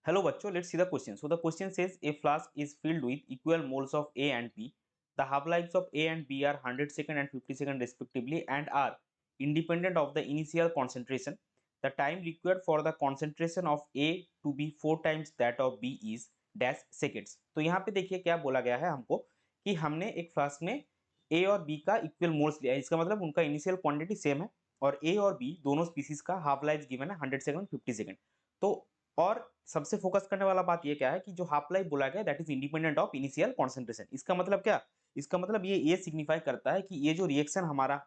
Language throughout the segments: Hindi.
Hello bachcho, let's see the question. So the question says a flask is filled with equal moles of A and B. The half-lives of A and B are 100 second and 50 second respectively and are independent of the initial concentration. The time required for the concentration of A to be 4 times that of B is dash seconds. तो यहाँ पे देखिए क्या बोला गया है हमको कि हमने एक फ्लास्क में A और B का इक्वल मोल्स लिया है। इसका मतलब उनका इनिशियल क्वांटिटी सेम है और A और B दोनों स्पीसीज का हाफ लाइफ गिवन है 100 सेकंड 50 सेकंड। तो और सबसे फोकस करने वाला बात ये क्या है कि जो हाफ लाइफ बोला गया that is independent of initial concentration. इसका मतलब क्या, इसका मतलब ये सिग्निफाई करता है कि ये जो रिएक्शन हमारा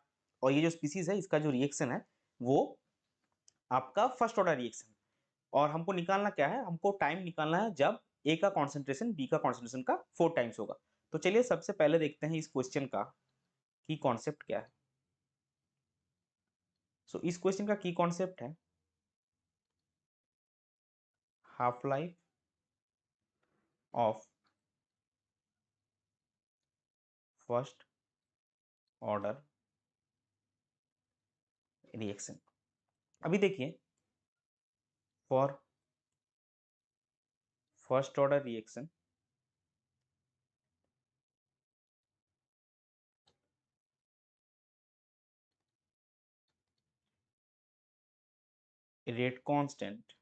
और ये जो स्पीसीज है इसका जो रिएक्शन है वो आपका फर्स्ट ऑर्डर रिएक्शन। और हमको निकालना क्या है, हमको टाइम निकालना है जब ए का कॉन्सेंट्रेशन बी का कॉन्सेंट्रेशन का 4 टाइम्स होगा। तो चलिए सबसे पहले देखते हैं इस क्वेश्चन का की कॉन्सेप्ट क्या है। सो इस क्वेश्चन का की कॉन्सेप्ट है half life of first order reaction. अभी देखिए for first order reaction rate constant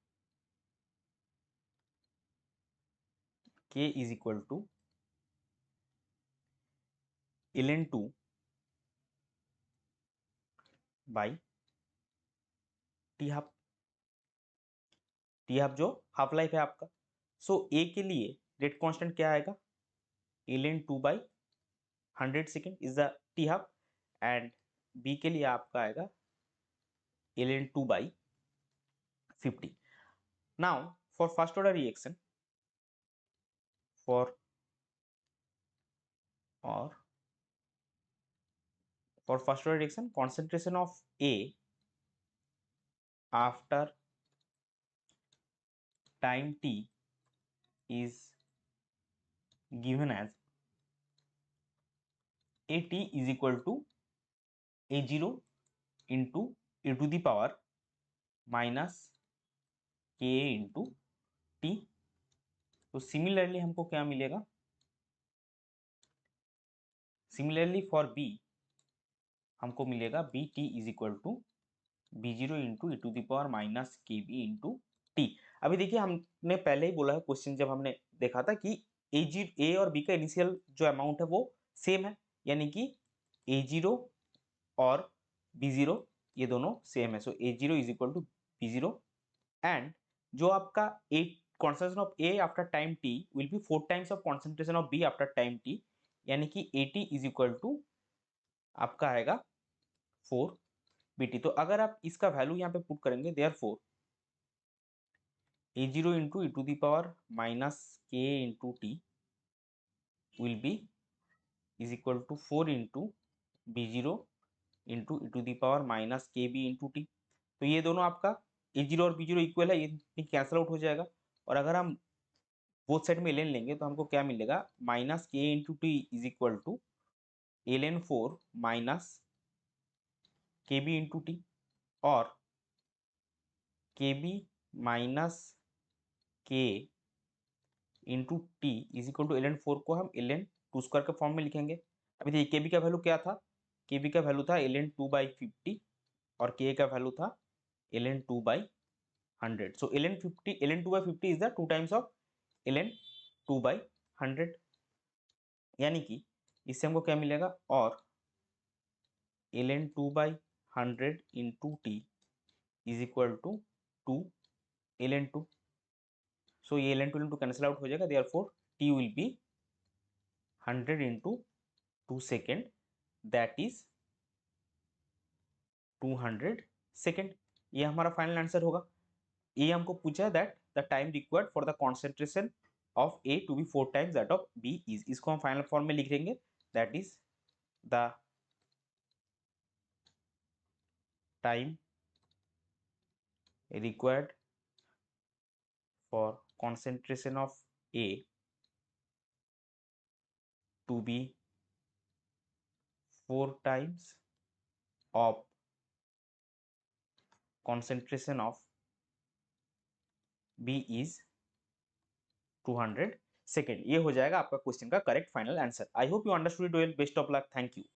k is equal to ln2 by T half. T half जो हाफ लाइफ है आपका। सो ए के लिए रेट कांस्टेंट क्या आएगा, ln2 by 100 second is the T half and B के लिए आपका आएगा ln2 by 50। Now for first order reaction for और for first order reaction concentration of A after time t is given as at is equal to a0 into e to the power minus K into T. तो सिमिलरली हमको क्या मिलेगा, सिमिलरली फॉर बी हमको मिलेगा B T is equal to b0 into E to the power minus K B into T. अभी देखिए हमने पहले ही बोला है क्वेश्चन जब हमने देखा था कि ए और बी का इनिशियल जो अमाउंट है वो सेम है, यानी कि a0 और b0 ये दोनों सेम है। So a0 is equal to b0 and जो आपका ए concentration of A after time t will be 4 times of concentration of B after time t, यानी कि AT is equal to आपका आएगा 4 BT। तो अगर आप इसका वैल्यू यहाँ पे पुट करेंगे therefore A0 into E to the power minus K into T will be is equal to 4 into B0 into E to the power minus K B into T. तो ये दोनों आपका A0 और B0 इक्वल है, ये कैंसिल आउट हो जाएगा। और अगर हम बोथ साइड में एल एन लेंगे तो हमको क्या मिलेगा, minus K into T is equal to L N 4 minus K B into T और K B minus K into T is equal to L N 4 को हम एल एन टू स्क्वायर के फॉर्म में लिखेंगे। अभी देखिए के बी का वैल्यू क्या था, के बी का वैल्यू था एल एन 2 बाई 50 और के का वैल्यू था L N 2 by 100। So L N 50 L N 2 by 50 is the two times of L N 2 by 100, यानी कि इससे हमको क्या मिलेगा, और ln 2 by 100 into T is equal to 2 ln 2। So ये ln 2 इंटू कैंसिल आउट हो जाएगा, therefore T will be 100 into 2 second that is 200 second. ये हमारा फाइनल आंसर होगा। ये हमको पूछा है that the time required for the concentration of A to be 4 times that of B is, इसको हम फाइनल फॉर्म में लिख देंगे that is the time required for concentration of A to be 4 times of concentration of B is 200 second. ये हो जाएगा आपका क्वेश्चन का correct final answer. I hope you understood it well. Best of luck. Thank you.